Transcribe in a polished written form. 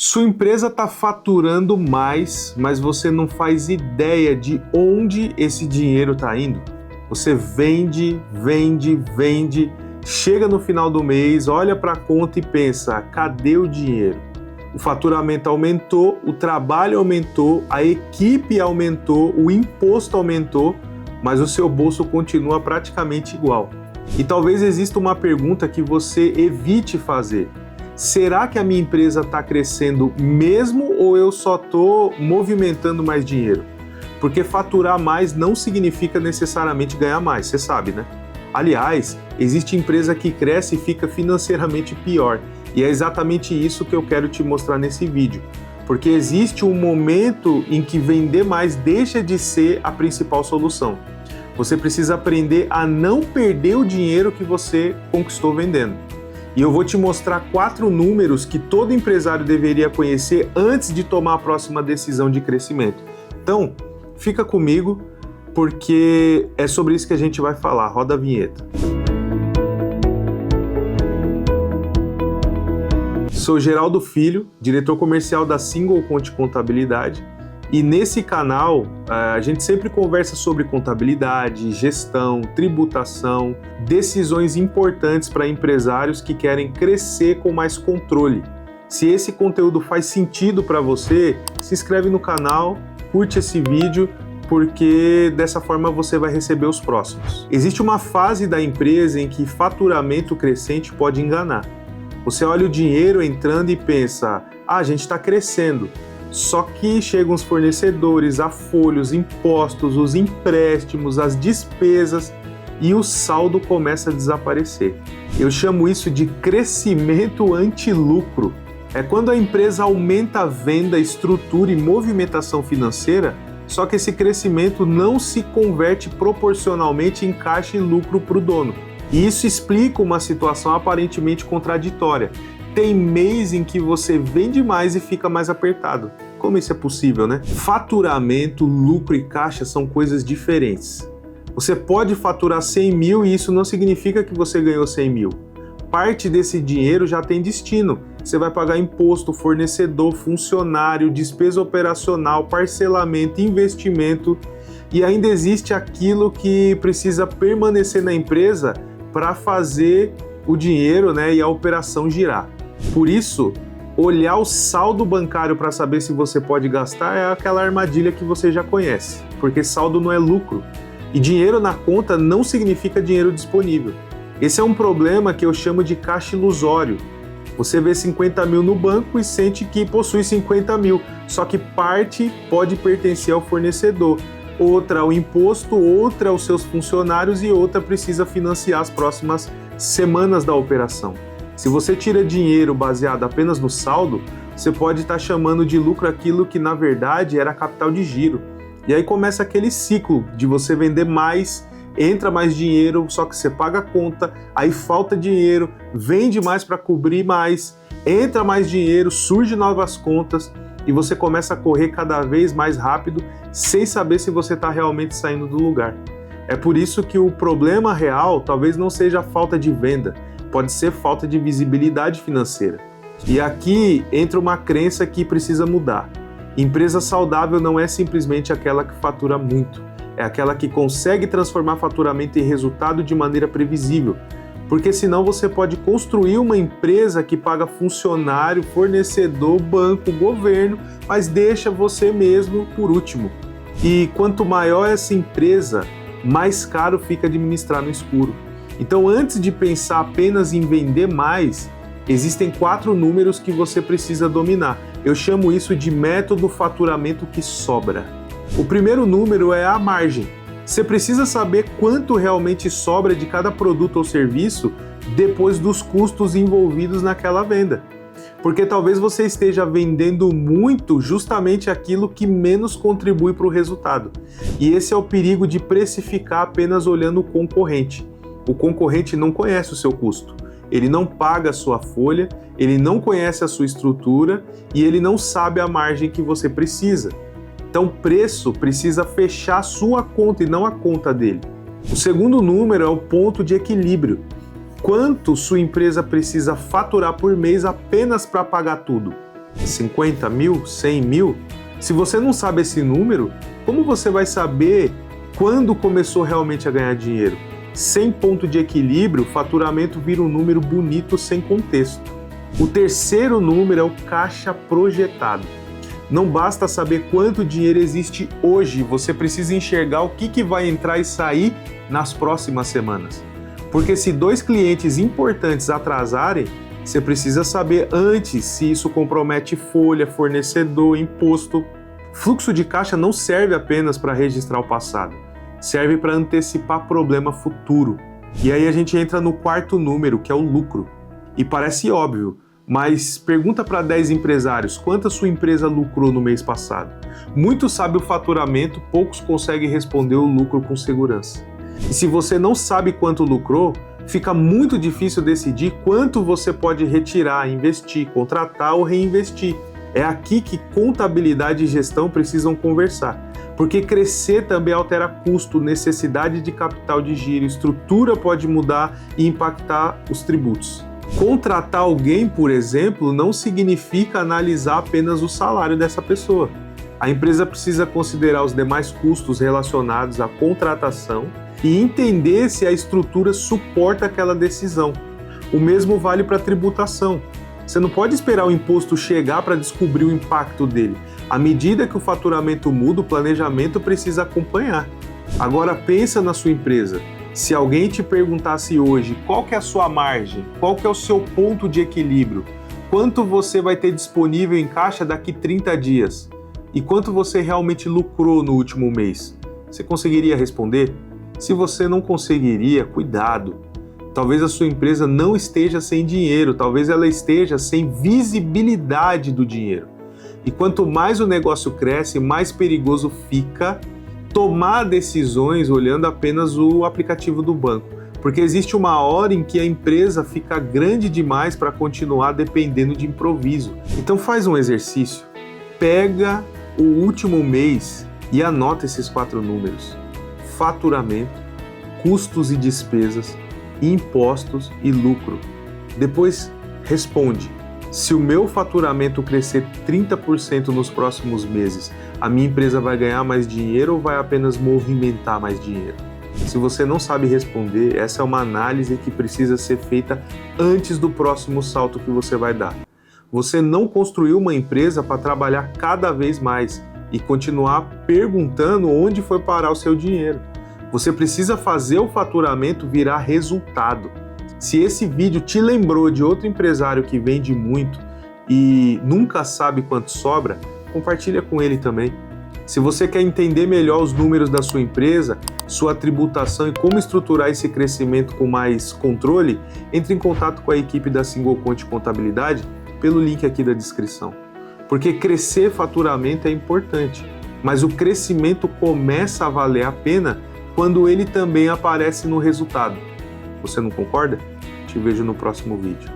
Sua empresa está faturando mais, mas você não faz ideia de onde esse dinheiro está indo. Você vende, chega no final do mês, olha para a conta e pensa, cadê o dinheiro? O faturamento aumentou, o trabalho aumentou, a equipe aumentou, o imposto aumentou, mas o seu bolso continua praticamente igual. E talvez exista uma pergunta que você evite fazer. Será que a minha empresa está crescendo mesmo ou eu só estou movimentando mais dinheiro? Porque faturar mais não significa necessariamente ganhar mais, você sabe, né? Aliás, existe empresa que cresce e fica financeiramente pior. E é exatamente isso que eu quero te mostrar nesse vídeo. Porque existe um momento em que vender mais deixa de ser a principal solução. Você precisa aprender a não perder o dinheiro que você conquistou vendendo. E eu vou te mostrar 4 números que todo empresário deveria conhecer antes de tomar a próxima decisão de crescimento. Então, fica comigo, porque é sobre isso que a gente vai falar. Roda a vinheta. Sou Geraldo Filho, diretor comercial da Single Conte Contabilidade, e nesse canal a gente sempre conversa sobre contabilidade, gestão, tributação, decisões importantes para empresários que querem crescer com mais controle. Se esse conteúdo faz sentido para você, se inscreve no canal, curte esse vídeo, porque dessa forma você vai receber os próximos. Existe uma fase da empresa em que faturamento crescente pode enganar. Você olha o dinheiro entrando e pensa, a gente está crescendo. Só que chegam os fornecedores, a folha, os impostos, os empréstimos, as despesas e o saldo começa a desaparecer. Eu chamo isso de crescimento anti-lucro. É quando a empresa aumenta a venda, estrutura e movimentação financeira, só que esse crescimento não se converte proporcionalmente em caixa e lucro para o dono. E isso explica uma situação aparentemente contraditória. Tem mês em que você vende mais e fica mais apertado. Como isso é possível, né? Faturamento, lucro e caixa são coisas diferentes. Você pode faturar 100 mil e isso não significa que você ganhou 100 mil. Parte desse dinheiro já tem destino. Você vai pagar imposto, fornecedor, funcionário, despesa operacional, parcelamento, investimento. E ainda existe aquilo que precisa permanecer na empresa para fazer o dinheiro, né, e a operação girar. Por isso, olhar o saldo bancário para saber se você pode gastar é aquela armadilha que você já conhece, porque saldo não é lucro. E dinheiro na conta não significa dinheiro disponível. Esse é um problema que eu chamo de caixa ilusório. Você vê 50 mil no banco e sente que possui 50 mil, só que parte pode pertencer ao fornecedor, outra ao imposto, outra aos seus funcionários e outra precisa financiar as próximas semanas da operação. Se você tira dinheiro baseado apenas no saldo, você pode estar chamando de lucro aquilo que na verdade era capital de giro. E aí começa aquele ciclo de você vender mais, entra mais dinheiro, só que você paga a conta, aí falta dinheiro, vende mais para cobrir mais, entra mais dinheiro, surge novas contas e você começa a correr cada vez mais rápido sem saber se você está realmente saindo do lugar. É por isso que o problema real talvez não seja a falta de venda, pode ser falta de visibilidade financeira. E aqui entra uma crença que precisa mudar. Empresa saudável não é simplesmente aquela que fatura muito, é aquela que consegue transformar faturamento em resultado de maneira previsível, porque senão você pode construir uma empresa que paga funcionário, fornecedor, banco, governo, mas deixa você mesmo por último. E quanto maior essa empresa, mais caro fica administrar no escuro. Então, antes de pensar apenas em vender mais, existem 4 números que você precisa dominar. Eu chamo isso de método faturamento que sobra. O primeiro número é a margem. Você precisa saber quanto realmente sobra de cada produto ou serviço depois dos custos envolvidos naquela venda. Porque talvez você esteja vendendo muito justamente aquilo que menos contribui para o resultado. E esse é o perigo de precificar apenas olhando o concorrente. O concorrente não conhece o seu custo, ele não paga a sua folha, ele não conhece a sua estrutura e ele não sabe a margem que você precisa. Então, preço precisa fechar a sua conta e não a conta dele. O segundo número é o ponto de equilíbrio. Quanto sua empresa precisa faturar por mês apenas para pagar tudo? 50 mil? 100 mil? Se você não sabe esse número, como você vai saber quando começou realmente a ganhar dinheiro? Sem ponto de equilíbrio, o faturamento vira um número bonito sem contexto. O terceiro número é o caixa projetado. Não basta saber quanto dinheiro existe hoje, você precisa enxergar o que vai entrar e sair nas próximas semanas. Porque se 2 clientes importantes atrasarem, você precisa saber antes se isso compromete folha, fornecedor, imposto. Fluxo de caixa não serve apenas para registrar o passado, serve para antecipar problema futuro. E aí a gente entra no quarto número, que é o lucro. E parece óbvio, mas pergunta para 10 empresários quanto a sua empresa lucrou no mês passado. Muitos sabem o faturamento, poucos conseguem responder o lucro com segurança. E se você não sabe quanto lucrou, fica muito difícil decidir quanto você pode retirar, investir, contratar ou reinvestir. É aqui que contabilidade e gestão precisam conversar, porque crescer também altera custo, necessidade de capital de giro, estrutura pode mudar e impactar os tributos. Contratar alguém, por exemplo, não significa analisar apenas o salário dessa pessoa. A empresa precisa considerar os demais custos relacionados à contratação e entender se a estrutura suporta aquela decisão. O mesmo vale para a tributação. Você não pode esperar o imposto chegar para descobrir o impacto dele. À medida que o faturamento muda, o planejamento precisa acompanhar. Agora pensa na sua empresa. Se alguém te perguntasse hoje qual que é a sua margem, qual que é o seu ponto de equilíbrio, quanto você vai ter disponível em caixa daqui 30 dias e quanto você realmente lucrou no último mês, você conseguiria responder? Se você não conseguiria, cuidado. Talvez a sua empresa não esteja sem dinheiro, talvez ela esteja sem visibilidade do dinheiro. E quanto mais o negócio cresce, mais perigoso fica tomar decisões olhando apenas o aplicativo do banco. Porque existe uma hora em que a empresa fica grande demais para continuar dependendo de improviso. Então faz um exercício, pega o último mês e anota esses 4 números. Faturamento, custos e despesas, impostos e lucro. Depois responde: se o meu faturamento crescer 30% nos próximos meses, a minha empresa vai ganhar mais dinheiro ou vai apenas movimentar mais dinheiro? Se você não sabe responder, essa é uma análise que precisa ser feita antes do próximo salto que você vai dar. Você não construiu uma empresa para trabalhar cada vez mais e continuar perguntando onde foi parar o seu dinheiro. Você precisa fazer o faturamento virar resultado. Se esse vídeo te lembrou de outro empresário que vende muito e nunca sabe quanto sobra, compartilha com ele também. Se você quer entender melhor os números da sua empresa, sua tributação e como estruturar esse crescimento com mais controle, entre em contato com a equipe da Single Conte Contabilidade pelo link aqui da descrição. Porque crescer faturamento é importante, mas o crescimento começa a valer a pena quando ele também aparece no resultado. Você não concorda? Te vejo no próximo vídeo.